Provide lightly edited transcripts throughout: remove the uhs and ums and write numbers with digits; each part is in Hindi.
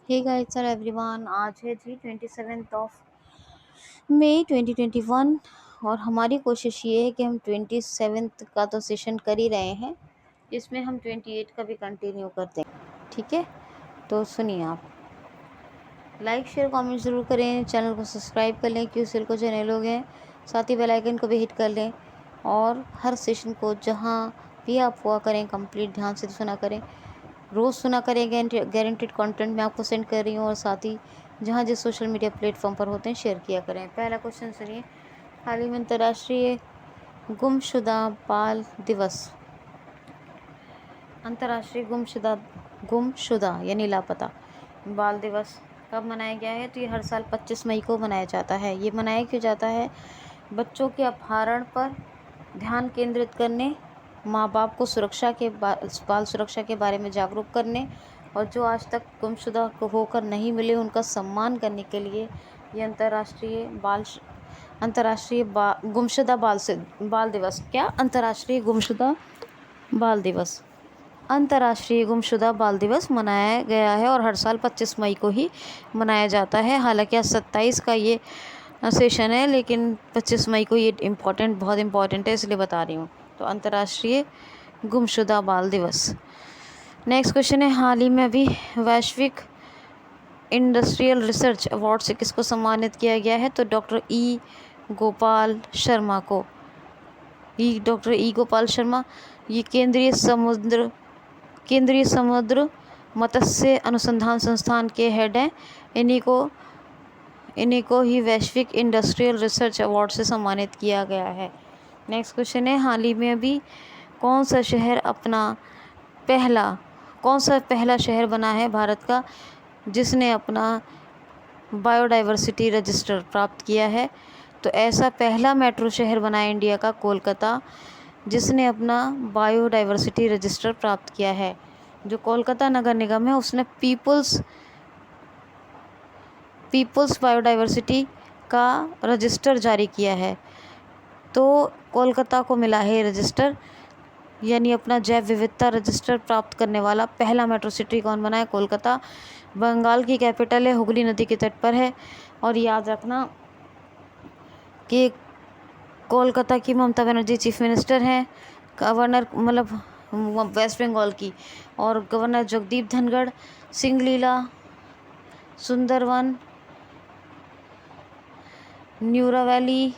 हे गाइस सर एवरीवन, आज है जी 27 मई 2021 और हमारी कोशिश ये है कि हम 27 का तो सेशन कर ही रहे हैं, इसमें हम 28 का भी कंटिन्यू करते हैं। ठीक है, तो सुनिए आप लाइक शेयर कमेंट ज़रूर करें, चैनल को सब्सक्राइब कर लें क्योंकि को जो नए लोग हैं, साथ ही बेल आइकन को भी हिट कर लें और हर सेशन को जहाँ भी आप हुआ करें कंप्लीट ध्यान से सुना करें। रोज़ सुना करें, गारंटेड कंटेंट मैं आपको सेंड कर रही हूँ और साथ ही जहाँ जिस सोशल मीडिया प्लेटफॉर्म पर होते हैं शेयर किया करें। पहला क्वेश्चन सुनिए, हाल ही में अंतर्राष्ट्रीय गुमशुदा बाल दिवस, अंतर्राष्ट्रीय गुमशुदा यानी लापता बाल दिवस कब मनाया गया है? तो ये हर साल 25 मई को मनाया जाता है। ये मनाया क्यों जाता है? बच्चों के अपहरण पर ध्यान केंद्रित करने, माँ बाप को बाल सुरक्षा के बारे में जागरूक करने और जो आज तक गुमशुदा होकर नहीं मिले उनका सम्मान करने के लिए ये अंतर्राष्ट्रीय गुमशुदा बाल दिवस अंतर्राष्ट्रीय गुमशुदा बाल दिवस मनाया गया है और हर साल 25 मई को ही मनाया जाता है। हालांकि आज 27 का ये सेशन है, लेकिन 25 मई को ये बहुत इम्पॉर्टेंट है, इसलिए बता रही हूँ। तो अंतर्राष्ट्रीय गुमशुदा बाल दिवस। नेक्स्ट क्वेश्चन है, हाल ही में अभी वैश्विक इंडस्ट्रियल रिसर्च अवार्ड से किसको सम्मानित किया गया है? तो डॉक्टर ई गोपाल शर्मा, ये केंद्रीय समुद्र मत्स्य अनुसंधान संस्थान के हेड हैं। इन्हीं को ही वैश्विक इंडस्ट्रियल रिसर्च अवार्ड से सम्मानित किया गया है। नेक्स्ट क्वेश्चन है, हाल ही में अभी कौन सा पहला शहर बना है भारत का जिसने अपना बायोडाइवर्सिटी रजिस्टर प्राप्त किया है? तो ऐसा पहला मेट्रो शहर बना है इंडिया का कोलकाता, जिसने अपना बायोडाइवर्सिटी रजिस्टर प्राप्त किया है। जो कोलकाता नगर निगम है उसने पीपल्स बायोडाइवर्सिटी का रजिस्टर जारी किया है। तो कोलकाता को मिला है रजिस्टर, यानी अपना जैव विविधता रजिस्टर प्राप्त करने वाला पहला मेट्रो सिटी कौन बना है? कोलकाता। बंगाल की कैपिटल है, हुगली नदी के तट पर है। और याद रखना कि कोलकाता की ममता बनर्जी चीफ मिनिस्टर हैं, गवर्नर वेस्ट बंगाल की, और governor Jagdeep Dhankhar, Singalila, Sundarban, Neora Valley,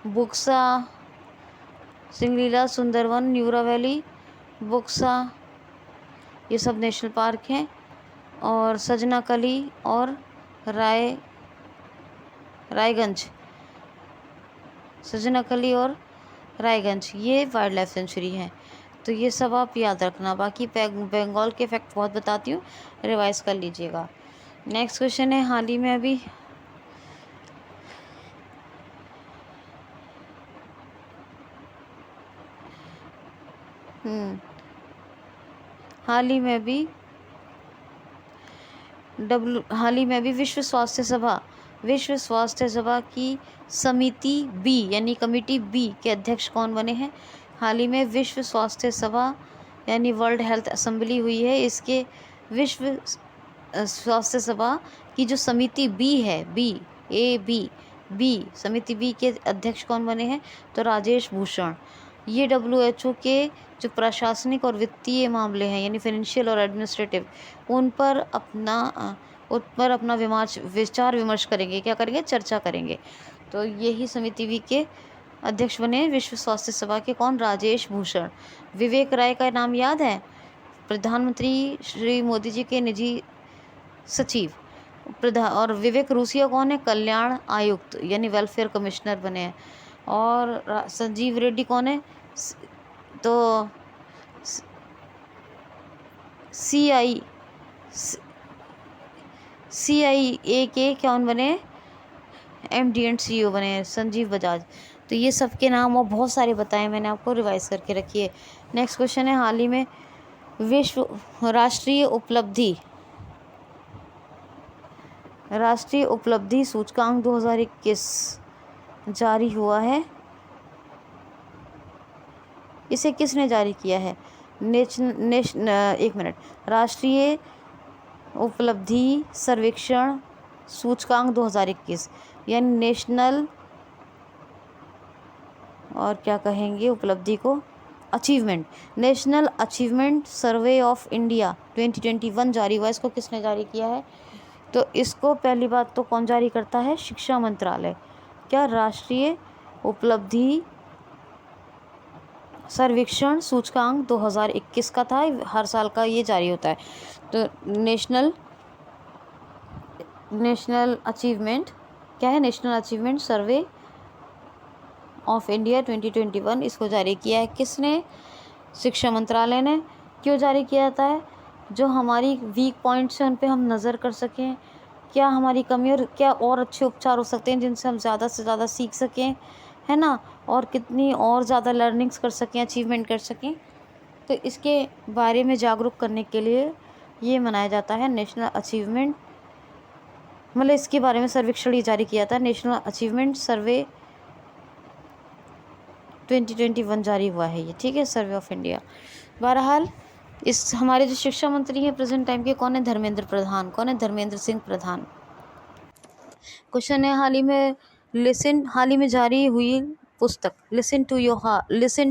Buxa, Singalila, Sundarban, Neora Valley, Buxa, ये सब नेशनल पार्क हैं। और सजनाकली और रायगंज ये वाइल्ड लाइफ सेंचुरी हैं। तो ये सब आप याद रखना। बाकी बंगाल के फैक्ट बहुत बताती हूँ, रिवाइज कर लीजिएगा। नेक्स्ट क्वेश्चन है, हाल ही में अभी हाल ही में भी विश्व स्वास्थ्य सभा की समिति बी यानी कमिटी बी के अध्यक्ष कौन बने हैं? हाल ही में विश्व स्वास्थ्य सभा यानी वर्ल्ड हेल्थ असेंबली हुई है, इसके विश्व स्वास्थ्य सभा की जो समिति बी है, बी समिति बी के अध्यक्ष कौन बने हैं? तो राजेश भूषण। ये WHO के जो प्रशासनिक और वित्तीय मामले हैं यानी फाइनेंशियल और एडमिनिस्ट्रेटिव, उन पर अपना विचार विमर्श करेंगे। क्या करेंगे? चर्चा करेंगे। तो यही समिति वी के अध्यक्ष बने विश्व स्वास्थ्य सभा के कौन? राजेश भूषण। विवेक राय का नाम याद है? प्रधानमंत्री श्री मोदी जी के निजी सचिव। और विवेक रूसिया कौन है? कल्याण आयुक्त यानी वेलफेयर कमिश्नर बने हैं। और संजीव रेड्डी कौन है? तो CIA के कौन बने? MD एंड CEO बने हैं संजीव बजाज। तो ये सब के नाम और बहुत सारे बताए मैंने आपको, रिवाइज करके रखिए। नेक्स्ट क्वेश्चन है, हाल ही में राष्ट्रीय उपलब्धि सूचकांक 2021 जारी हुआ है। इसे किसने जारी किया है? राष्ट्रीय उपलब्धि सर्वेक्षण सूचकांक 2021, यानी नेशनल, और क्या कहेंगे उपलब्धि को, achievement, national achievement survey of India 2021 जारी हुआ। इसको किसने जारी किया है? तो इसको पहली बात तो कौन जारी करता है? शिक्षा मंत्रालय। क्या? राष्ट्रीय उपलब्धि सर्वेक्षण सूचकांक 2021 का था, हर साल का ये जारी होता है। तो नेशनल अचीवमेंट क्या है? National achievement survey of India 2021, इसको जारी किया है किसने? शिक्षा मंत्रालय ने। क्यों जारी किया जाता है? जो हमारी वीक पॉइंट्स हैं उन पे हम नज़र कर सकें, क्या हमारी कमी और क्या और अच्छे उपचार हो सकते हैं जिनसे हम ज़्यादा से ज़्यादा सीख सकें, है ना, और कितनी और ज़्यादा लर्निंग्स कर सकें, अचीवमेंट कर सकें। तो इसके बारे में जागरूक करने के लिए ये मनाया जाता है नेशनल अचीवमेंट, मतलब इसके बारे में सर्वेक्षण ये जारी किया था, नेशनल अचीवमेंट सर्वे 2021 जारी हुआ है ये, ठीक है, सर्वे ऑफ इंडिया। बहरहाल इस हमारे जो शिक्षा मंत्री हैं प्रेजेंट टाइम के, कौन है? धर्मेंद्र प्रधान। कौन है? धर्मेंद्र सिंह प्रधान। क्वेश्चन है, हाल ही में जारी हुई पुस्तक listen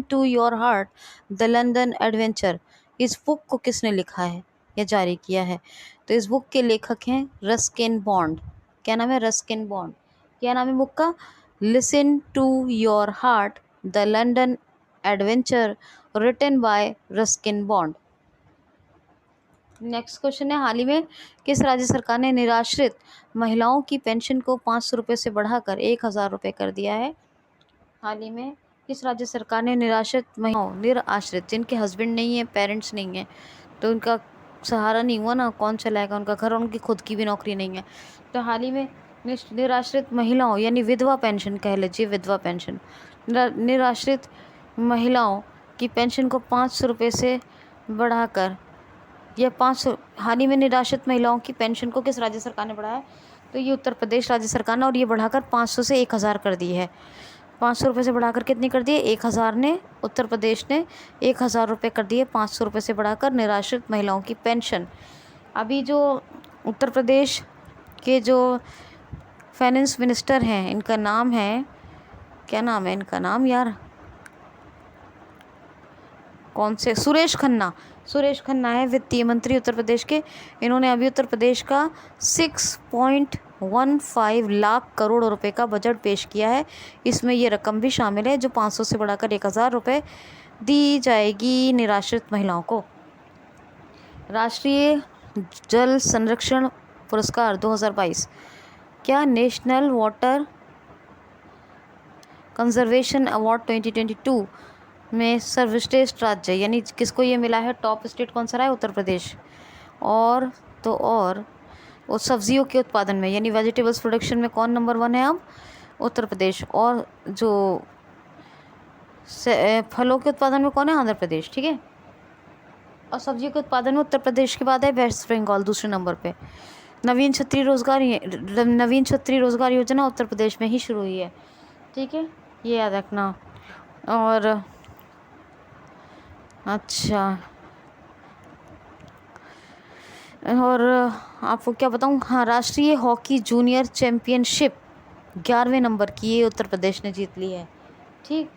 to your heart the London adventure, इस बुक को किसने लिखा है या जारी किया है? तो इस बुक के लेखक हैं रस्किन बॉन्ड। क्या नाम है? Ruskin Bond. क्या नाम है बुक का? Listen to your heart the London adventure, written by Ruskin Bond. Next question है, हाल ही में किस राज्य सरकार ने निराश्रित महिलाओं की पेंशन को 500 रुपये से बढ़ाकर 1000 रुपये कर दिया है? हाल ही में किस राज्य सरकार ने निराश्रित जिनके हस्बैंड नहीं है, पेरेंट्स नहीं है, तो उनका सहारा नहीं हुआ ना, कौन चलाएगा उनका घर, उनकी खुद की भी नौकरी नहीं है, तो हाल ही में निराश्रित महिलाओं यानी विधवा पेंशन कह लीजिए, विधवा पेंशन, निराश्रित महिलाओं की पेंशन को 500 रुपये से बढ़ाकर, यह 500 हाल ही में निराश्रित महिलाओं की पेंशन को किस राज्य सरकार ने बढ़ाया? तो ये उत्तर प्रदेश राज्य सरकार ने, और ये बढ़ाकर 500 से 1000 कर दी है। 500 रुपये से बढ़ाकर कितनी कर दी है? 1000 ने, उत्तर प्रदेश ने 1000 रुपये कर दिए 500 रुपये से बढ़ाकर निराश्रित महिलाओं की पेंशन। अभी जो उत्तर प्रदेश के जो फाइनेंस मिनिस्टर हैं, इनका नाम है, क्या नाम है इनका नाम यार, कौन से, सुरेश खन्ना है वित्तीय मंत्री उत्तर प्रदेश के। इन्होंने अभी उत्तर प्रदेश का 6.15 लाख करोड़ रुपए का बजट पेश किया है। इसमें ये रकम भी शामिल है जो 500 से बढ़ाकर 1000 रुपये दी जाएगी निराश्रित महिलाओं को। राष्ट्रीय जल संरक्षण पुरस्कार 2022, क्या नेशनल वाटर कंजर्वेशन अवार्ड 2022 में सर्वश्रेष्ठ राज्य यानी किसको ये मिला है? टॉप स्टेट कौन सा रहा है? उत्तर प्रदेश। और वो सब्जियों के उत्पादन में यानी वेजिटेबल्स प्रोडक्शन में कौन नंबर 1 है अब? उत्तर प्रदेश। और जो फलों के उत्पादन में कौन है? आंध्र प्रदेश, ठीक है। और सब्जियों के उत्पादन में उत्तर प्रदेश के बाद है वेस्ट बंगाल दूसरे नंबर पे। नवीन क्षत्रिय रोजगार योजना उत्तर प्रदेश में ही शुरू हुई है, ठीक है, ये याद रखना। और अच्छा, और आपको क्या बताऊं, हाँ, राष्ट्रीय हॉकी जूनियर चैम्पियनशिप 11वें नंबर की ये उत्तर प्रदेश ने जीत ली है, ठीक।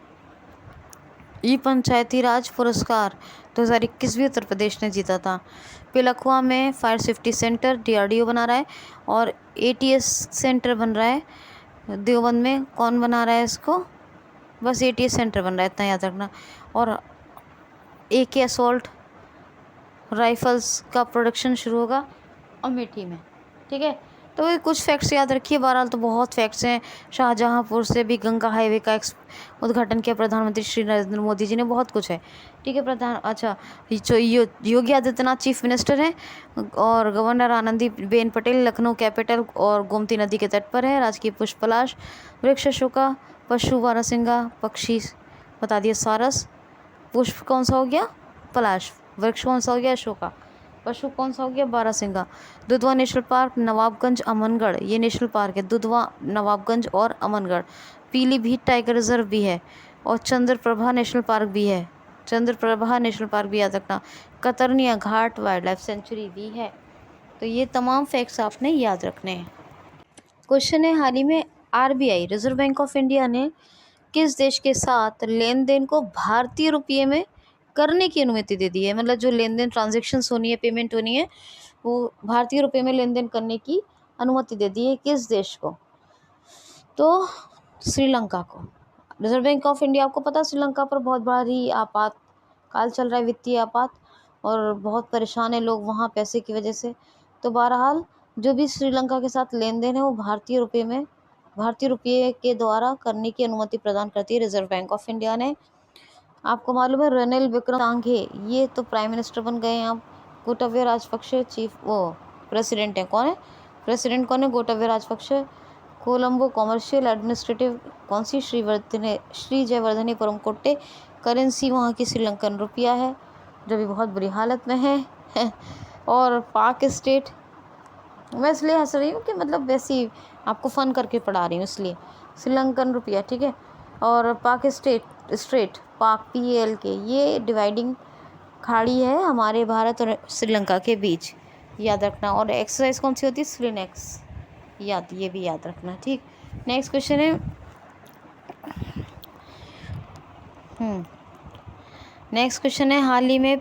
ई पंचायती राज पुरस्कार 2021 भी उत्तर प्रदेश ने जीता था। पिलखुआ में फायर सेफ्टी सेंटर DRDO बना रहा है, और ATS सेंटर बन रहा है देवबंद में। कौन बना रहा है इसको? बस ATS सेंटर बन रहा है, इतना याद रखना। और AK असॉल्ट राइफल्स का प्रोडक्शन शुरू होगा अमेठी में, ठीक है। तो कुछ फैक्ट्स याद रखिए, बहरहाल तो बहुत फैक्ट्स हैं। शाहजहांपुर से भी गंगा हाईवे का उद्घाटन किया प्रधानमंत्री श्री नरेंद्र मोदी जी ने, बहुत कुछ है, ठीक है। अच्छा, जो योगी आदित्यनाथ चीफ मिनिस्टर हैं, और गवर्नर आनंदीबेन पटेल लखनऊ कैपिटल और गोमती नदी के तट पर है। राजकीय पुष्प पलाश, वृक्ष अशोका, पशु बारहसिंगा, पक्षी बता दिया सारस, पुष्प कौन सा हो गया? पलाश, वृक्ष कौन सा हो गया? अशोका, पशु कौन सा हो गया? बारहसिंगा। दुधवा नेशनल पार्क, नवाबगंज, अमनगढ़, ये नेशनल पार्क है, दुधवा, नवाबगंज और अमनगढ़। पीलीभीत टाइगर रिजर्व भी है, और चंद्रप्रभा नेशनल पार्क भी है, चंद्रप्रभा नेशनल पार्क भी याद रखना। कतरनिया घाट वाइल्ड लाइफ सेंचुरी भी है, तो ये तमाम फैक्ट्स आपने याद रखने हैं। क्वेश्चन है, हाल ही में RBI reserve bank of India ने किस देश के साथ लेन देन को भारतीय रुपये में करने की अनुमति दे दी है? मतलब जो लेन देन ट्रांजेक्शन्स होनी है, पेमेंट होनी है, वो भारतीय रुपये में लेन देन करने की अनुमति दे दी है किस देश को? तो श्रीलंका को। रिजर्व बैंक ऑफ इंडिया, आपको पता है श्रीलंका पर बहुत भारी आपातकाल चल रहा है, वित्तीय आपात, और बहुत परेशान है लोग वहाँ पैसे की वजह से। तो बहरहाल जो भी श्रीलंका के साथ लेन देन है वो भारतीय रुपये के द्वारा करने की अनुमति प्रदान करती है रिजर्व बैंक ऑफ इंडिया ने। आपको मालूम है रनिल विक्रमसिंघे, ये तो प्राइम मिनिस्टर बन गए हैं अब। गोटाबया राजपक्षे प्रेसिडेंट है। कौन है प्रेसिडेंट? कौन है? गोटाबया राजपक्षे। कोलंबो कॉमर्शियल एडमिनिस्ट्रेटिव कौन सी? श्री जयवर्धने परमकोट्टे। करेंसी वहाँ की श्रीलंकन रुपया है, जो भी बहुत बुरी हालत में है। और पाक स्टेट, मैं इसलिए हंस रही हूँ कि मतलब वैसी आपको फ़न करके पढ़ा रही हूँ इसलिए। श्रीलंकन रुपया, ठीक है। और पाक स्ट्रेट पाक PALK, ये डिवाइडिंग खाड़ी है हमारे भारत और श्रीलंका के बीच, याद रखना। और एक्सरसाइज कौन सी होती है? स्लिनेक्स, ये भी याद रखना, ठीक। नेक्स्ट क्वेश्चन है, नेक्स्ट क्वेश्चन है, हाल ही में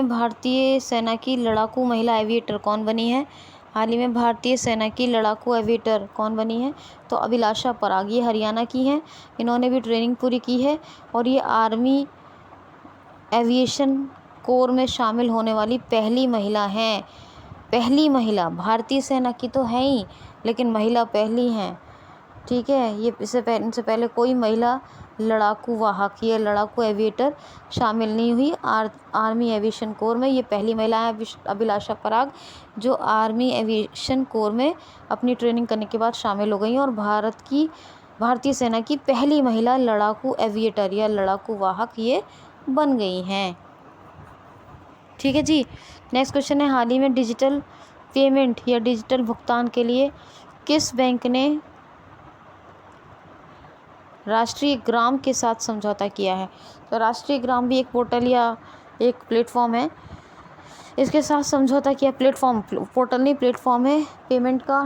भारतीय सेना की लड़ाकू महिला एविएटर कौन बनी है? हाल ही में भारतीय सेना की लड़ाकू एविएटर कौन बनी है? तो अभिलाषा पराग, ये हरियाणा की हैं, इन्होंने भी ट्रेनिंग पूरी की है और ये आर्मी एविएशन कोर में शामिल होने वाली पहली महिला हैं। पहली महिला, भारतीय सेना की तो है ही, लेकिन महिला पहली हैं, ठीक है। ये इनसे पहले कोई महिला लड़ाकू वाहक या लड़ाकू एविएटर शामिल नहीं हुई आर्मी एविएशन कोर में। ये पहली महिला है अभिलाषा पराग, जो आर्मी एविएशन कोर में अपनी ट्रेनिंग करने के बाद शामिल हो गई हैं और भारतीय सेना की पहली महिला लड़ाकू एविएटर या लड़ाकू वाहक ये बन गई हैं, ठीक है जी। नेक्स्ट क्वेश्चन है, हाल ही में डिजिटल पेमेंट या डिजिटल भुगतान के लिए किस बैंक ने राष्ट्रीय ग्राम के साथ समझौता किया है? तो राष्ट्रीय ग्राम भी एक पोर्टल या एक प्लेटफॉर्म है, इसके साथ समझौता किया। पोर्टल नहीं, प्लेटफॉर्म है पेमेंट का,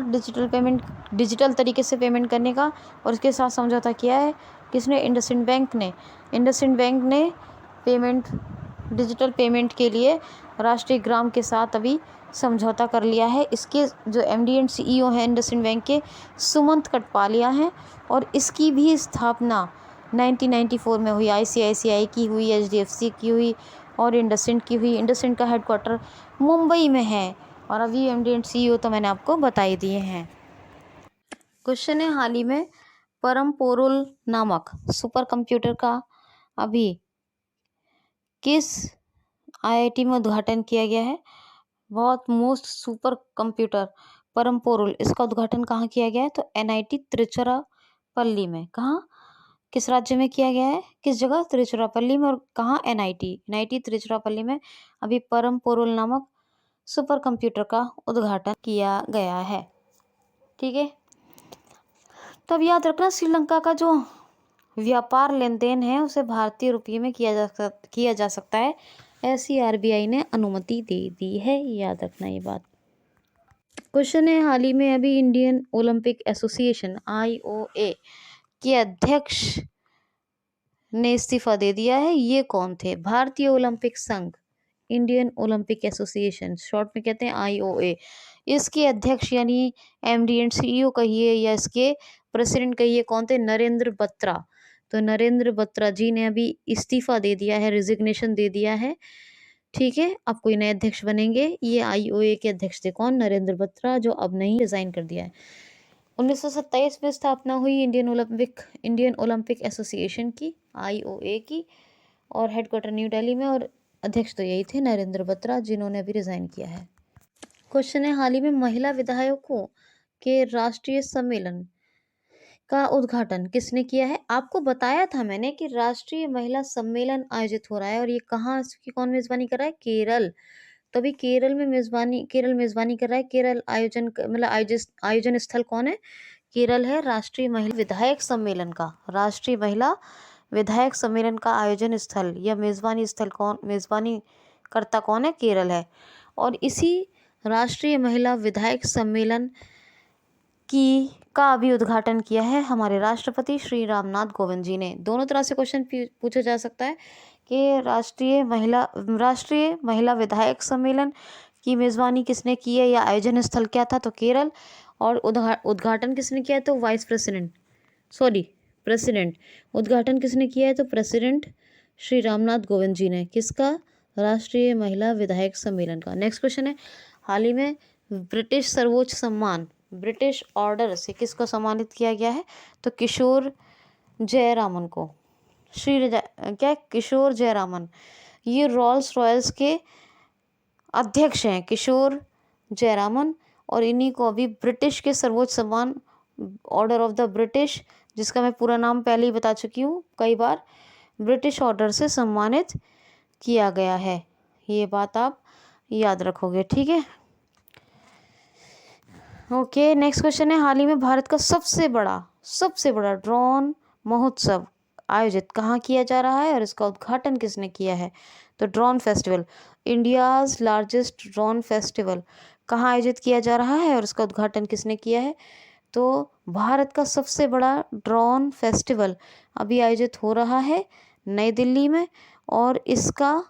डिजिटल तरीके से पेमेंट करने का, और इसके साथ समझौता किया है किसने? इंडसइंड बैंक ने डिजिटल पेमेंट के लिए राष्ट्रीय ग्राम के साथ अभी समझौता कर लिया है। इसके जो MD एंड CEO हैं इंडसइंड बैंक के, सुमंत कटपालिया हैं, और इसकी भी स्थापना 1994 में हुई। ICICI की हुई, HDFC की हुई और इंडसइंड की हुई। इंडसइंड का हेडक्वार्टर मुंबई में है, और अभी MD एंड CEO तो मैंने आपको बता ही दिए हैं। क्वेश्चन है, हाल ही में परम पोरुल नामक सुपर कंप्यूटर का अभी किस IIT में उद्घाटन किया गया है? बहुत मोस्ट सुपर कंप्यूटर परम पोरुल, इसका उद्घाटन कहाँ किया गया है? तो NIT तिरुचिरापल्ली में। कहाँ? किस राज्य में किया गया है? किस जगह? तिरुचिरापल्ली में। और कहाँ? NIT तिरुचिरापल्ली में अभी परम पोरुल नामक सुपर कंप्यूटर का उद्घाटन किया गया है, ठीक है। तब याद रखना, श्रीलंका का जो व्यापार लेन देन है उसे भारतीय रुपये में किया जा सकता है, ऐसी RBI ने अनुमति दे दी है, याद रखना ये बात। क्वेश्चन है, हाल ही में अभी इंडियन ओलंपिक एसोसिएशन IOA के अध्यक्ष ने इस्तीफा दे दिया है। ये कौन थे? भारतीय ओलंपिक संघ, इंडियन ओलंपिक एसोसिएशन, शॉर्ट में कहते हैं IOA। इसके अध्यक्ष यानी MD एंड CEO कहिए या इसके प्रेसिडेंट कहिए, कौन थे? नरेंद्र बत्रा। तो नरेंद्र बत्रा जी ने अभी इस्तीफा दे दिया है, रिजिग्नेशन दे दिया है, ठीक है। अब कोई नए अध्यक्ष बनेंगे। ये IOA के अध्यक्ष थे कौन? नरेंद्र बत्रा, जो अब नहीं, रिजाइन कर दिया है। 1927 में स्थापना हुई इंडियन ओलंपिक एसोसिएशन की, IOA की, और हेडक्वार्टर न्यू दिल्ली में, और अध्यक्ष तो यही थे नरेंद्र बत्रा, जिन्होंने अभी रिजाइन किया है। क्वेश्चन है, हाल ही में महिला विधायकों के राष्ट्रीय सम्मेलन का उद्घाटन किसने किया है? आपको बताया था मैंने कि राष्ट्रीय महिला सम्मेलन आयोजित हो रहा है, और ये कहाँ, इसकी कौन मेजबानी कर रहा है? केरल। तो अभी केरल मेजबानी कर रहा है। केरल आयोजन स्थल कौन है? केरल है। राष्ट्रीय महिला विधायक सम्मेलन का, राष्ट्रीय महिला विधायक सम्मेलन का आयोजन स्थल या मेजबानी करता कौन है? केरल है। और इसी राष्ट्रीय महिला विधायक सम्मेलन का अभी उद्घाटन किया है हमारे राष्ट्रपति श्री रामनाथ कोविंद जी ने। दोनों तरह से क्वेश्चन पूछा जा सकता है कि राष्ट्रीय महिला विधायक सम्मेलन की मेज़बानी किसने की है या आयोजन स्थल क्या था? तो केरल। और उद्घाटन किसने किया है? तो प्रेसिडेंट। उद्घाटन किसने किया है? तो प्रेसिडेंट श्री रामनाथ कोविंद जी ने। किसका? राष्ट्रीय महिला विधायक सम्मेलन का। नेक्स्ट क्वेश्चन है, हाल ही में ब्रिटिश सर्वोच्च सम्मान ब्रिटिश ऑर्डर से किसको सम्मानित किया गया है? तो किशोर जयरामन को। किशोर जयरामन, ये रोल्स रॉयल्स के अध्यक्ष हैं किशोर जयरामन, और इन्हीं को अभी ब्रिटिश के सर्वोच्च सम्मान ऑर्डर ऑफ द ब्रिटिश, जिसका मैं पूरा नाम पहले ही बता चुकी हूँ कई बार, ब्रिटिश ऑर्डर से सम्मानित किया गया है। ये बात आप याद रखोगे, ठीक है। ओके, नेक्स्ट क्वेश्चन है, हाल ही में भारत का सबसे बड़ा ड्रोन महोत्सव आयोजित कहाँ किया जा रहा है और इसका उद्घाटन किसने किया है? तो drone festival, India's largest drone festival कहाँ आयोजित किया जा रहा है और इसका उद्घाटन किसने किया है? तो भारत का सबसे बड़ा ड्रोन फेस्टिवल अभी आयोजित हो रहा है नई दिल्ली में, और इसका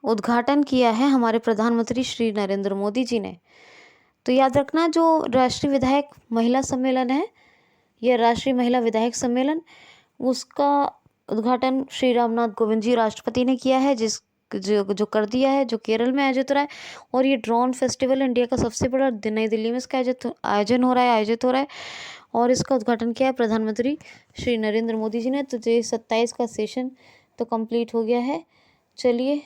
उद्घाटन किया है हमारे प्रधानमंत्री श्री नरेंद्र मोदी जी ने। तो याद रखना, जो राष्ट्रीय विधायक महिला सम्मेलन है, यह राष्ट्रीय महिला विधायक सम्मेलन, उसका उद्घाटन श्री रामनाथ कोविंद जी राष्ट्रपति ने किया है, जो कर दिया है, जो केरल में आयोजित हो रहा है। और ये ड्रोन फेस्टिवल इंडिया का सबसे बड़ा नई दिल्ली में इसका आयोजित हो रहा है, और इसका उद्घाटन किया है प्रधानमंत्री श्री नरेंद्र मोदी जी ने। तो ये 27 का सेशन तो कंप्लीट हो गया है। चलिए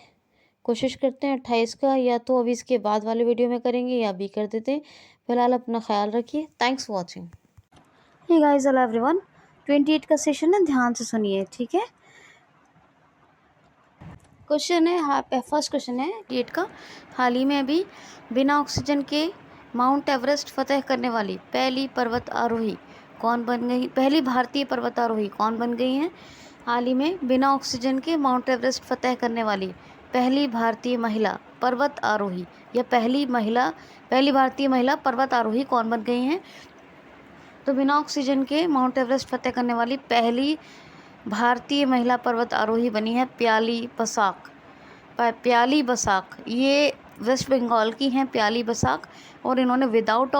कोशिश करते हैं 28 का, या तो अभी इसके बाद वाले वीडियो में करेंगे या अभी कर देते हैं। फिलहाल अपना ख्याल रखिए। Thanks for watching. Hey guys, hello everyone. 28 का सेशन है, ध्यान से सुनिए, ठीक है। क्वेश्चन है, फर्स्ट क्वेश्चन है 28 का, हाल ही में अभी बिना ऑक्सीजन के माउंट एवरेस्ट फतेह करने वाली पहली भारतीय पर्वतारोही कौन बन गई हैं? हाल ही में बिना ऑक्सीजन के माउंट एवरेस्ट फतेह करने वाली पहली भारतीय महिला पर्वत आरोही या पहली भारतीय महिला पर्वत आरोही कौन बन गई हैं? तो बिना ऑक्सीजन के माउंट एवरेस्ट फतेह करने वाली पहली भारतीय महिला पर्वत आरोही बनी है प्याली बसाक। ये वेस्ट बंगाल की हैं प्याली बसाक, और इन्होंने without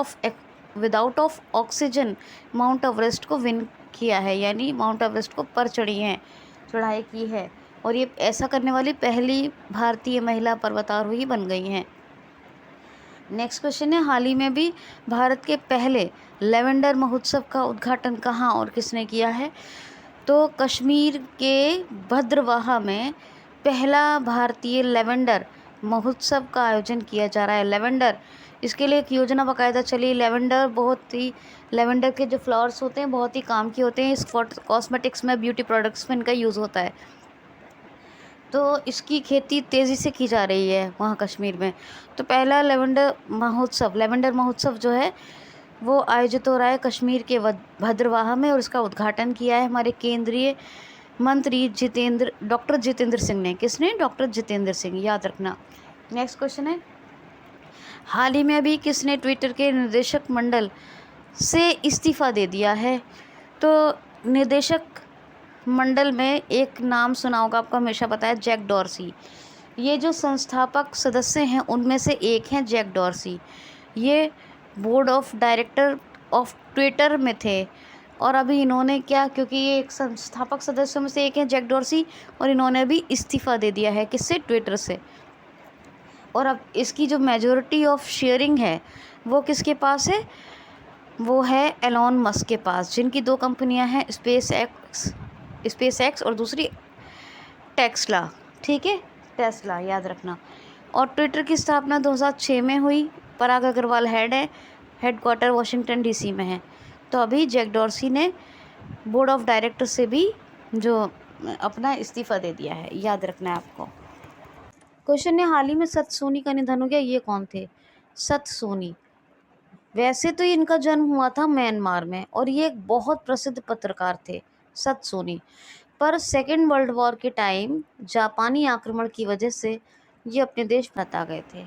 of oxygen mount Everest को विन किया है, यानी माउंट एवरेस्ट को चढ़ाई की है, और ये ऐसा करने वाली पहली भारतीय महिला पर्वतारोही बन गई हैं। नेक्स्ट क्वेश्चन है, हाल ही में भी भारत के पहले लेवेंडर महोत्सव का उद्घाटन कहाँ और किसने किया है? तो कश्मीर के भद्रवाह में पहला भारतीय लेवेंडर महोत्सव का आयोजन किया जा रहा है। लेवेंडर, इसके लिए एक योजना बाकायदा चली। लेवेंडर के जो फ्लावर्स होते हैं बहुत ही काम के होते हैं, इस कॉस्मेटिक्स में, ब्यूटी प्रोडक्ट्स में इनका यूज़ होता है। तो इसकी खेती तेज़ी से की जा रही है वहाँ कश्मीर में। तो पहला लेवेंडर महोत्सव जो है वो आयोजित हो रहा है कश्मीर के भद्रवाह में, और इसका उद्घाटन किया है हमारे केंद्रीय मंत्री डॉक्टर जितेंद्र सिंह ने। किसने? डॉक्टर जितेंद्र सिंह, याद रखना। नेक्स्ट क्वेश्चन है, हाल ही में अभी किसने ट्विटर के निदेशक मंडल से इस्तीफ़ा दे दिया है? तो निदेशक मंडल में एक नाम सुना होगा आपको, हमेशा पता है, जैक डॉर्सी। ये जो संस्थापक सदस्य हैं उनमें से एक हैं जैक डॉर्सी। ये board of director of Twitter में थे, और अभी इन्होंने क्योंकि ये एक संस्थापक सदस्यों में से एक हैं जैक डॉर्सी, और इन्होंने भी इस्तीफ़ा दे दिया है। किससे? ट्विटर से। और अब इसकी जो मेजॉरिटी ऑफ शेयरिंग है वो किसके पास है? वो है एलॉन मस्क के पास, जिनकी 2 कंपनियां हैं, स्पेस एक्स और दूसरी टेस्ला, ठीक है, टेस्ला, याद रखना। और ट्विटर की स्थापना 2006 में हुई। पराग अग्रवाल हेडक्वार्टर वॉशिंगटन डीसी में है। तो अभी जैक डॉर्सी ने बोर्ड ऑफ डायरेक्टर से भी जो अपना इस्तीफ़ा दे दिया है, याद रखना है आपको। क्वेश्चन है, हाल ही में सत सोनी का निधन हो गया, ये कौन थे? सत सोनी वैसे तो इनका जन्म हुआ था म्यांमार में और ये एक बहुत प्रसिद्ध पत्रकार थे, सत सोनी। पर सेकेंड वर्ल्ड वॉर के टाइम जापानी आक्रमण की वजह से ये अपने देश भारत आ गए थे,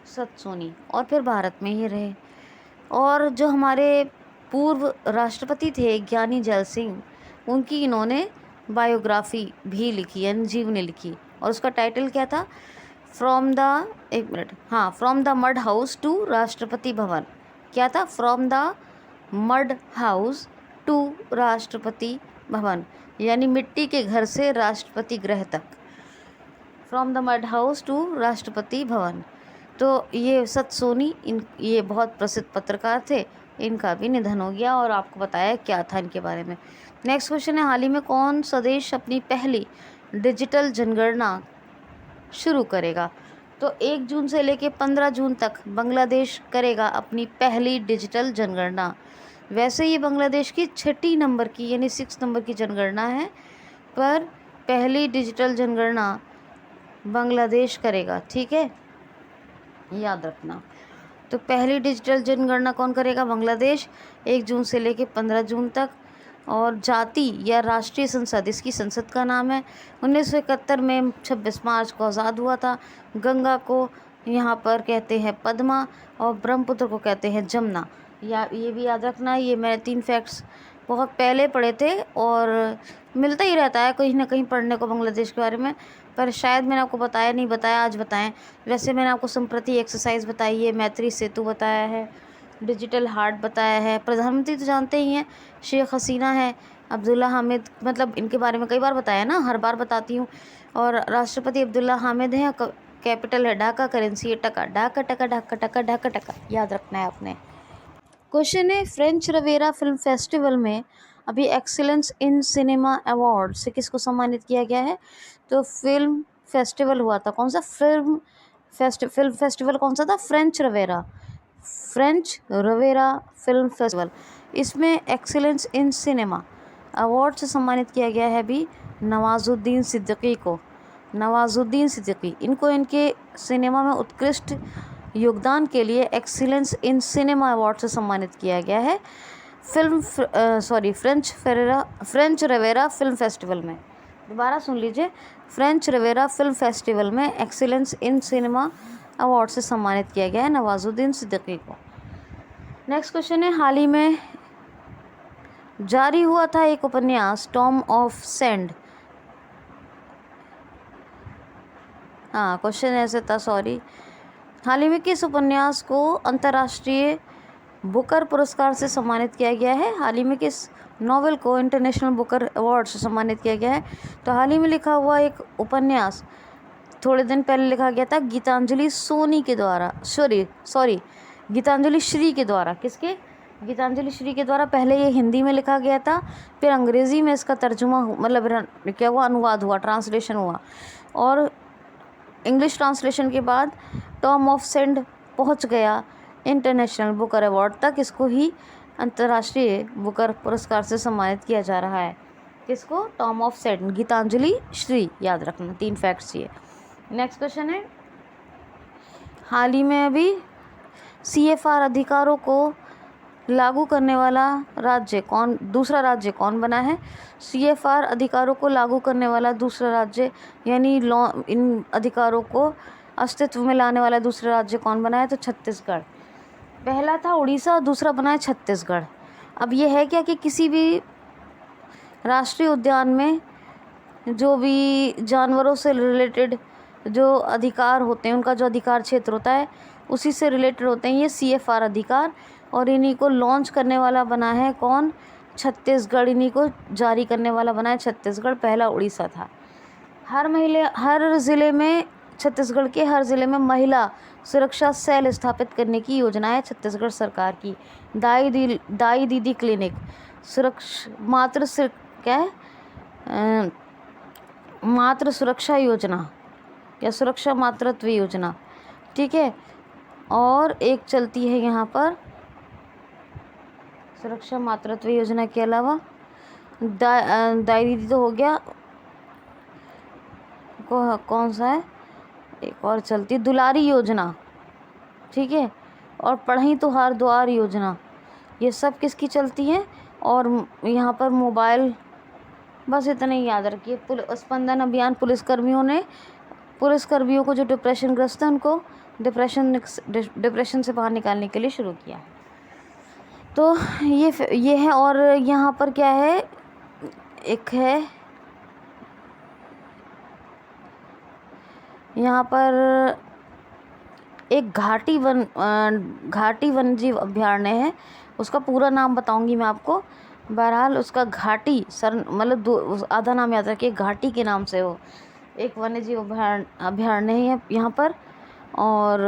सत सोनी, और फिर भारत में ही रहे। और जो हमारे पूर्व राष्ट्रपति थे ज्ञानी जैल सिंह, उनकी इन्होंने बायोग्राफी भी लिखी, यानी जीवनी लिखी, और उसका टाइटल क्या था? From the mud house to Rashtrapati Bhavan. क्या था? From the mud house to Rashtrapati Bhavan, यानी मिट्टी के घर से राष्ट्रपति गृह तक, from the mud house to Rashtrapati Bhavan. तो ये सत सोनी ये बहुत प्रसिद्ध पत्रकार थे, इनका भी निधन हो गया, और आपको बताया क्या था इनके बारे में। नेक्स्ट क्वेश्चन है, हाल ही में कौन सा देश अपनी पहली डिजिटल जनगणना शुरू करेगा? तो 1 जून से लेके 15 जून तक बांग्लादेश करेगा अपनी पहली डिजिटल जनगणना। वैसे ये बांग्लादेश की 6 नंबर की, यानी 6 नंबर की जनगणना है, पर पहली डिजिटल जनगणना बांग्लादेश करेगा, ठीक है, याद रखना। तो पहली डिजिटल जनगणना कौन करेगा? बांग्लादेश, 1 जून से लेके 15 जून तक। और जाति या राष्ट्रीय संसद, इसकी संसद का नाम है, 1971 में 26 मार्च को आज़ाद हुआ था। गंगा को यहाँ पर कहते हैं पद्मा, और ब्रह्मपुत्र को कहते हैं जमुना। या ये भी याद रखना, ये मैंने 3 फैक्ट्स बहुत पहले पढ़े थे, और मिलता ही रहता है कहीं ना कहीं पढ़ने को बांग्लादेश के बारे में, पर शायद मैंने आपको बताया नहीं, बताया आज बताएं। वैसे मैंने आपको संप्रति एक्सरसाइज बताई है, मैत्री सेतु बताया है, डिजिटल हार्ट बताया है, प्रधानमंत्री तो जानते ही हैं, शेख हसीना है, अब्दुल्ला हामिद, मतलब इनके बारे में कई बार बताया ना, हर बार बताती हूँ। और राष्ट्रपति अब्दुल्ला हामिद हैं, कैपिटल है ढाका, करेंसी है टका, ढाका टका ढाका टका ढाका टका, याद रखना है आपने। क्वेश्चन है, फ्रेंच रवेरा फिल्म फेस्टिवल में अभी एक्सीलेंस इन सिनेमा अवार्ड से किसको सम्मानित किया गया है? तो फिल्म फेस्टिवल हुआ था, कौन सा फिल्म फेस्टिवल कौन सा था? French Riviera film festival. इसमें एक्सीलेंस इन सिनेमा अवार्ड से सम्मानित किया गया है अभी नवाजुद्दीन सिद्दीकी को। नवाजुद्दीन सिद्दीकी, इनको इनके सिनेमा में उत्कृष्ट योगदान के लिए एक्सीलेंस इन सिनेमा अवार्ड से सम्मानित किया गया है फ्रेंच रवेरा फिल्म फेस्टिवल में। दोबारा सुन लीजिए, फ्रेंच रवेरा फिल्म फेस्टिवल में एक्सीलेंस इन सिनेमा अवार्ड से सम्मानित किया गया है नवाजुद्दीन सिद्दीकी को। नेक्स्ट क्वेश्चन है, हाल ही में जारी हुआ था एक उपन्यास टॉम ऑफ सैंड। हाँ, क्वेश्चन ऐसे था, सॉरी। हाल ही में किस उपन्यास को अंतर्राष्ट्रीय बुकर पुरस्कार से सम्मानित किया गया है? हाल ही में किस नॉवेल को इंटरनेशनल बुकर अवार्ड से सम्मानित किया गया है? तो हाल ही में लिखा हुआ एक उपन्यास थोड़े दिन पहले लिखा गया था गीतांजलि सोनी के द्वारा, गीतांजलि श्री के द्वारा। किसके? गीतांजलि श्री के द्वारा। पहले ये हिंदी में लिखा गया था, फिर अंग्रेज़ी में इसका तर्जुमा मतलब क्या हुआ, अनुवाद हुआ, ट्रांसलेशन हुआ, और इंग्लिश ट्रांसलेशन के बाद टॉम ऑफ सैंड पहुंच गया इंटरनेशनल बुकर अवार्ड तक। इसको ही अंतर्राष्ट्रीय बुकर पुरस्कार से सम्मानित किया जा रहा है। किसको? Tomb of sand, Geetanjali Shree, याद रखना, 3 फैक्ट्स ये। नेक्स्ट क्वेश्चन है, हाल ही में अभी CFR अधिकारों को लागू करने वाला दूसरा राज्य कौन बना है? CFR अधिकारों को लागू करने वाला दूसरा राज्य, यानी इन अधिकारों को अस्तित्व में लाने वाला दूसरा राज्य कौन बना है? तो छत्तीसगढ़। पहला था उड़ीसा और दूसरा बना है छत्तीसगढ़। अब ये है क्या कि किसी भी राष्ट्रीय उद्यान में जो भी जानवरों से रिलेटेड जो अधिकार होते हैं, उनका जो अधिकार क्षेत्र होता है उसी से रिलेटेड होते हैं ये CFR अधिकार, और इन्हीं को लॉन्च करने वाला बना है कौन? छत्तीसगढ़। इन्हीं को जारी करने वाला बना है छत्तीसगढ़, पहला उड़ीसा था। हर ज़िले में, छत्तीसगढ़ के हर ज़िले में महिला सुरक्षा सेल स्थापित करने की योजना है छत्तीसगढ़ सरकार की। दाई दीदी क्लिनिक, मातृ सुरक्षा योजना या सुरक्षा मातृत्व योजना, ठीक है। और एक चलती है यहाँ पर सुरक्षा मातृत्व योजना के अलावा दाई दीदी तो हो गया, कौन सा है, एक और चलती दुलारी योजना, ठीक है, और पढ़ई तुहार द्वार योजना, ये सब किसकी चलती हैं? और यहाँ पर मोबाइल, बस इतना ही याद रखिए। स्पंदन अभियान पुलिसकर्मियों को जो डिप्रेशन ग्रस्त है उनको डिप्रेशन से बाहर निकालने के लिए शुरू किया। तो ये है। और यहाँ पर क्या है, एक है यहाँ पर एक घाटी वन्यजीव अभयारण्य है, उसका पूरा नाम बताऊंगी मैं आपको। बहरहाल उसका घाटी मतलब आधा नाम याद रखिए, घाटी के नाम से वो एक वन्यजीव अभयारण्य है यहाँ पर। और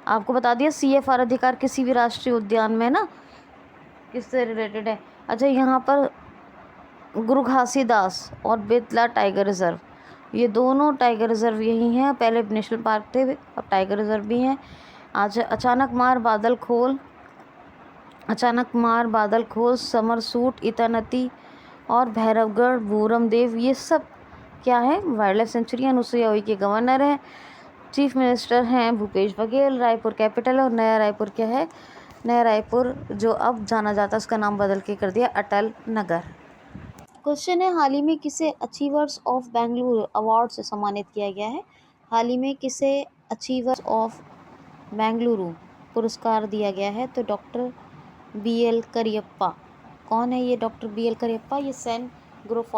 आपको बता दिया CFR अधिकार किसी भी राष्ट्रीय उद्यान में ना किससे रिलेटेड है। अच्छा, यहाँ पर गुरु घासीदास और बेतला टाइगर रिजर्व, ये दोनों टाइगर रिजर्व यही हैं। पहले नेशनल पार्क थे, अब टाइगर रिजर्व भी हैं। आज अचानक मार बादल खोल, समरसूट, इतानती और भैरवगढ़, बूरम देव, ये सब क्या है, wild life sanctuary. Anusuiya Uikey governor हैं। चीफ मिनिस्टर हैं भूपेश बघेल। रायपुर कैपिटल है। और नया रायपुर क्या है, नया रायपुर जो अब जाना जाता है उसका नाम बदल के कर दिया अटल नगर। क्वेश्चन है, हाल ही में किसे अचीवर्स ऑफ बेंगलुरु अवार्ड से सम्मानित किया गया है? हाल ही में किसे अचीवर्स ऑफ बेंगलुरु पुरस्कार दिया गया है? तो डॉक्टर BL करियप्पा। कौन है ये डॉक्टर BL करियप्पा? ये सेन ग्रुप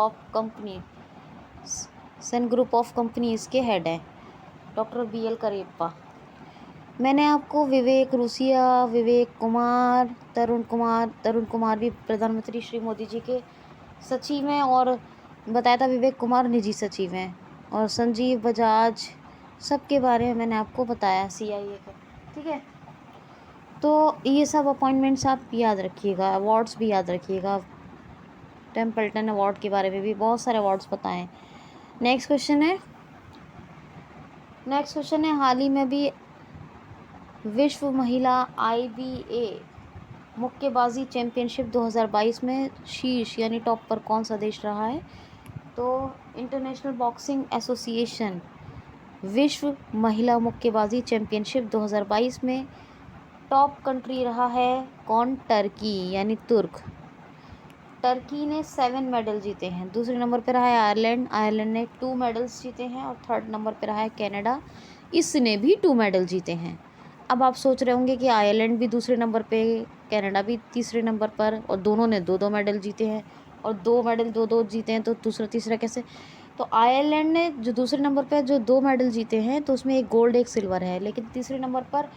ऑफ कंपनी इसके हेड हैं, डॉक्टर BL करियप्पा। मैंने आपको विवेक रूसिया, विवेक कुमार, तरुण कुमार भी प्रधानमंत्री श्री मोदी जी के सचिव हैं, और बताया था विवेक कुमार निजी सचिव हैं, और संजीव बजाज, सबके बारे में मैंने आपको बताया CIA के। ठीक है, तो ये सब अपॉइंटमेंट्स आप याद रखिएगा, अवार्ड्स भी याद रखिएगा। टेम्पल्टन अवार्ड के बारे में भी बहुत सारे अवार्ड्स पता हैं। नेक्स्ट क्वेश्चन है, हाल ही में भी विश्व महिला IBA मुक्केबाजी चैंपियनशिप 2022 में शीर्ष यानी टॉप पर कौन सा देश रहा है? तो इंटरनेशनल बॉक्सिंग एसोसिएशन विश्व महिला मुक्केबाजी चैंपियनशिप 2022 में टॉप कंट्री रहा है कौन? टर्की यानी तुर्क। टर्की ने 7 मेडल जीते हैं। दूसरे नंबर पर रहा है आयरलैंड ने 2 मेडल्स जीते हैं। और थर्ड नंबर पर रहा है कनाडा, इसने भी 2 मेडल जीते हैं। अब आप सोच रहे होंगे कि आयरलैंड भी दूसरे नंबर पे, कनाडा भी तीसरे नंबर पर, और दोनों ने 2-2 मेडल जीते हैं, और 2 मेडल 2-2 जीते हैं, तो तीसरा कैसे? तो आयरलैंड ने जो दूसरे नंबर पर जो 2 मेडल जीते हैं, तो उसमें एक गोल्ड एक सिल्वर है। लेकिन तीसरे नंबर पर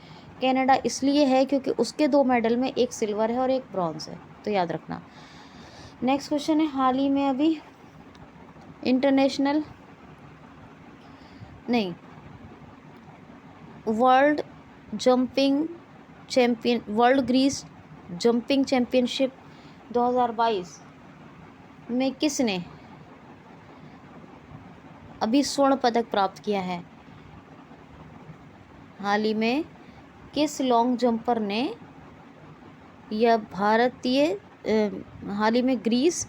कनाडा इसलिए है क्योंकि उसके 2 मेडल में एक सिल्वर है और एक ब्रॉन्ज है, तो याद रखना। नेक्स्ट क्वेश्चन है, हाल ही में अभी वर्ल्ड ग्रीस जंपिंग चैंपियनशिप 2022 में किसने अभी स्वर्ण पदक प्राप्त किया है? हाल ही में किस लॉन्ग जंपर ने या हाल ही में ग्रीस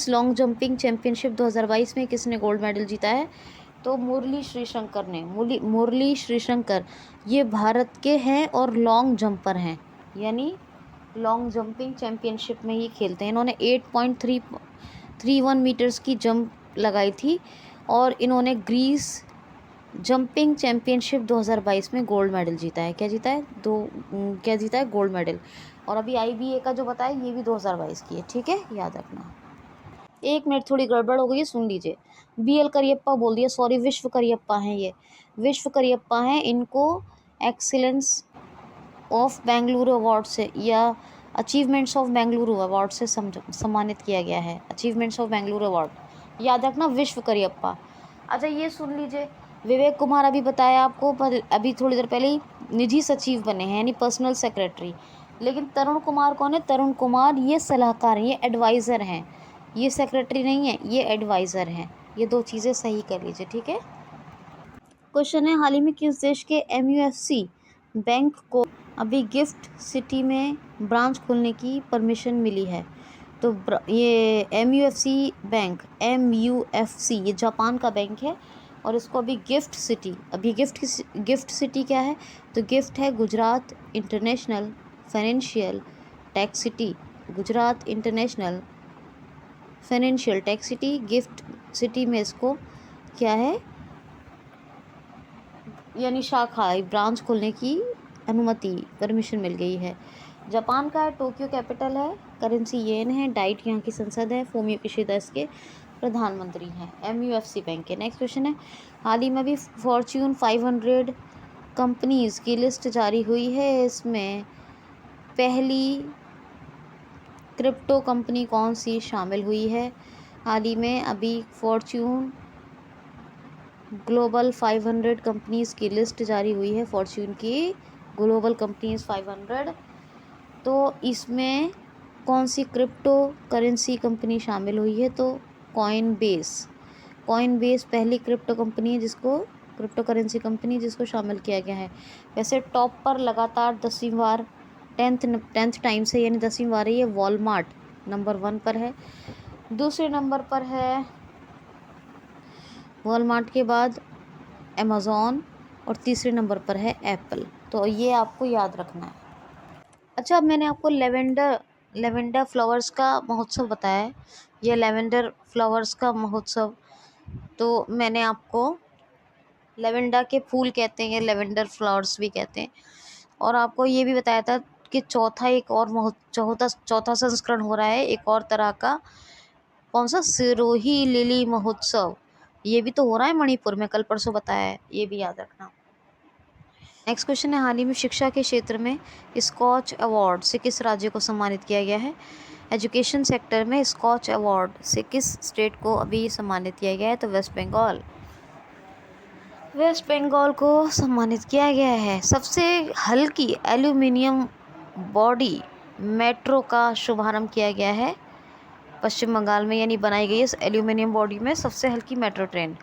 लॉन्ग जंपिंग चैंपियनशिप 2022 में किसने गोल्ड मेडल जीता है? तो मुरली श्रीशंकर ये भारत के हैं और लॉन्ग जंपर हैं, यानी लॉन्ग जंपिंग चैंपियनशिप में ही खेलते हैं। इन्होंने 8.31 मीटर्स की जंप लगाई थी, और इन्होंने ग्रीस जंपिंग चैंपियनशिप 2022 में गोल्ड मेडल जीता है। क्या जीता है? Gold medal. और अभी IBA का जो बताया ये भी 2022 की है। ठीक है, याद रखना। 1 मिनट, थोड़ी गड़बड़ हो गई है, सुन लीजिए। BL करियप्पा बोल दिया, सॉरी, विश्व करियप्पा हैं। ये विश्व करियप्पा हैं, इनको एक्सीलेंस ऑफ बेंगलुरु अवार्ड से या अचीवमेंट्स ऑफ बेंगलुरु अवार्ड से सम्मानित किया गया है। अचीवमेंट्स ऑफ बेंगलुरु अवार्ड, याद रखना, विश्व करियप्पा। अच्छा, ये सुन लीजिए, विवेक कुमार अभी बताया आपको, पर अभी थोड़ी देर पहले ही निजी सचिव बने हैं, यानी पर्सनल सेक्रेटरी। लेकिन तरुण कुमार कौन है? तरुण कुमार ये सलाहकार हैं, ये एडवाइज़र हैं, ये सेक्रेटरी नहीं है, ये एडवाइज़र हैं। ये 2 चीज़ें सही कर लीजिए। ठीक है। क्वेश्चन है, हाल ही में किस देश के MUFC बैंक को अभी गिफ्ट सिटी में ब्रांच खोलने की परमिशन मिली है? तो ये MUFC बैंक, MUFC ये जापान का बैंक है, और इसको अभी गिफ्ट सिटी, अभी गिफ्ट सिटी क्या है, तो गिफ्ट है Gujarat international financial tech city, Gujarat international financial tech city GIFT City में इसको क्या है, यानी शाखा ब्रांच खोलने की अनुमति, परमिशन मिल गई है। जापान का टोक्यो कैपिटल है, करेंसी येन है, डाइट यहाँ की संसद है, फोमियो किशिदा इसके प्रधानमंत्री हैं, MUFC बैंक के। नेक्स्ट क्वेश्चन है, हाल ही में भी फॉर्च्यून 500 कंपनीज की लिस्ट जारी हुई है, इसमें पहली क्रिप्टो कंपनी कौन सी शामिल हुई है। हाल ही में अभी फॉर्च्यून ग्लोबल 500 कंपनीज़ की लिस्ट जारी हुई है, फॉर्च्यून की ग्लोबल कंपनीज 500, तो इसमें कौन सी क्रिप्टो करेंसी कंपनी शामिल हुई है, तो कॉइनबेस पहली क्रिप्टो कंपनी है जिसको, क्रिप्टो करेंसी कंपनी जिसको शामिल किया गया है। वैसे टॉप पर लगातार 10वीं बार 10th टाइम से, यानी 10वीं बार है ये वॉलमार्ट नंबर 1 पर है, दूसरे नंबर पर है वॉलमार्ट के बाद अमेज़ॉन, और तीसरे नंबर पर है एप्पल। तो ये आपको याद रखना है। अच्छा, अब मैंने आपको लेवेंडर फ्लावर्स का महोत्सव बताया है, ये लेवेंडर फ्लावर्स का महोत्सव, तो मैंने आपको लेवेंडर के फूल कहते हैं, लेवेंडर फ्लावर्स भी कहते हैं, और आपको ये भी बताया था कि चौथा संस्करण हो रहा है एक और तरह का, कौन सा, सिरोही लिली महोत्सव, ये भी तो हो रहा है मणिपुर में, कल परसों बताया है, ये भी याद रखना। नेक्स्ट क्वेश्चन है, हाल ही में शिक्षा के क्षेत्र में स्कॉच अवार्ड से किस राज्य को सम्मानित किया गया है। एजुकेशन सेक्टर में स्कॉच अवार्ड से किस स्टेट को अभी सम्मानित किया गया है, तो वेस्ट बंगाल को सम्मानित किया गया है। सबसे हल्की एल्यूमिनियम बॉडी मेट्रो का शुभारंभ किया गया है पश्चिम बंगाल में, यानी बनाई गई है इस एल्यूमिनियम बॉडी में सबसे हल्की मेट्रो ट्रेन।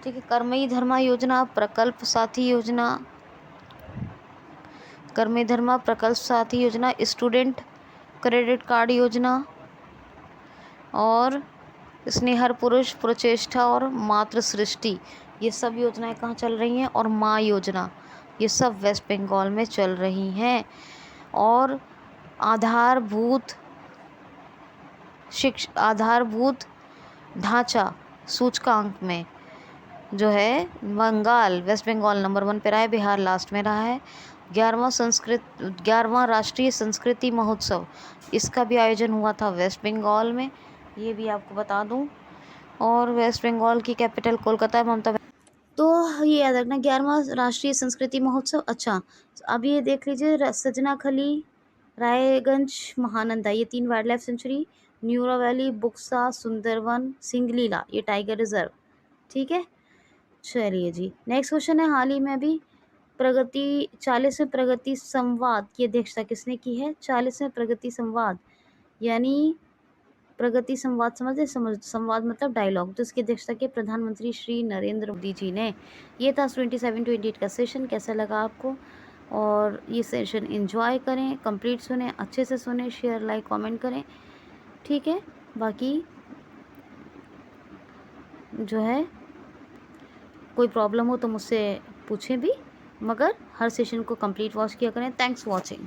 ठीक है, कर्मई धर्मा योजना, प्रकल्प साथी योजना, कर्मई धर्मा प्रकल्प साथी योजना, स्टूडेंट क्रेडिट कार्ड योजना, और स्नेहर पुरुष प्रचेष्टा और मातृ सृष्टि, ये सब योजनाएं कहाँ चल रही हैं, और माँ योजना, ये सब वेस्ट बंगाल में चल रही हैं। और आधारभूत ढांचा सूचकांक में जो है वेस्ट बंगाल नंबर 1 पे रहा है, बिहार लास्ट में रहा है। 11वां राष्ट्रीय संस्कृति महोत्सव, इसका भी आयोजन हुआ था वेस्ट बंगाल में, ये भी आपको बता दूं। और वेस्ट बंगाल की कैपिटल कोलकाता है, ममता। तो ये याद रखना, 11वां राष्ट्रीय संस्कृति महोत्सव। अच्छा, अब ये देख लीजिए, सजनाखली, रायगंज, महानंदा, ये 3 wildlife sanctuary, Neora Valley, Buxa, Sundarban, Singalila, ये टाइगर रिजर्व। ठीक है, चलिए जी, नेक्स्ट क्वेश्चन है, हाल ही में अभी 40वें प्रगति संवाद की अध्यक्षता किसने की है। 40वें प्रगति संवाद, यानी प्रगति संवाद संवाद मतलब डायलॉग, तो इसकी अध्यक्षता की प्रधानमंत्री श्री नरेंद्र मोदी जी ने। ये था 27-28 का सेशन। कैसा लगा आपको, और ये सेशन एंजॉय करें, कंप्लीट सुने, अच्छे से सुने, शेयर लाइक कमेंट करें। ठीक है, बाकी जो है कोई प्रॉब्लम हो तो मुझसे पूछें भी, मगर हर सेशन को कंप्लीट वॉच किया करें। Thanks watching.